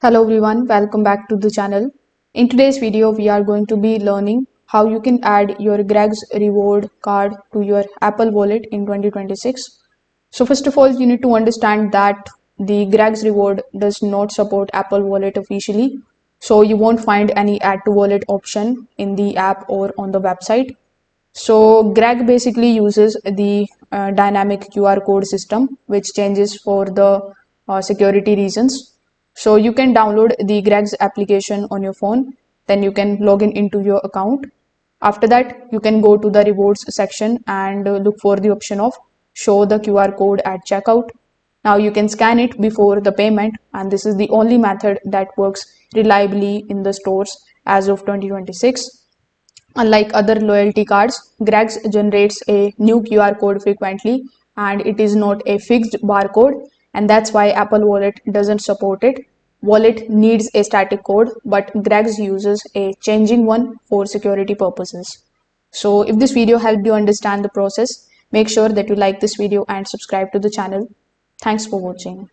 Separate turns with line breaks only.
Hello everyone, welcome back to the channel. In today's video, we are going to be learning how you can add your Greg's reward card to your Apple Wallet in 2026. So first of all, you need to understand that the Greg's reward does not support Apple Wallet officially. So you won't find any add to wallet option in the app or on the website. So Greg basically uses the dynamic QR code system, which changes for the security reasons. So you can download the Greg's application on your phone, then you can log in into your account. After that, you can go to the rewards section and look for the option of show the QR code at checkout. Now you can scan it before the payment, and this is the only method that works reliably in the stores as of 2026. Unlike other loyalty cards, Greg's generates a new QR code frequently and it is not a fixed barcode, and that's why Apple Wallet doesn't support it. Wallet needs a static code, but Greg's uses a changing one for security purposes. So if this video helped you understand the process, make sure that you like this video and subscribe to the channel. Thanks for watching.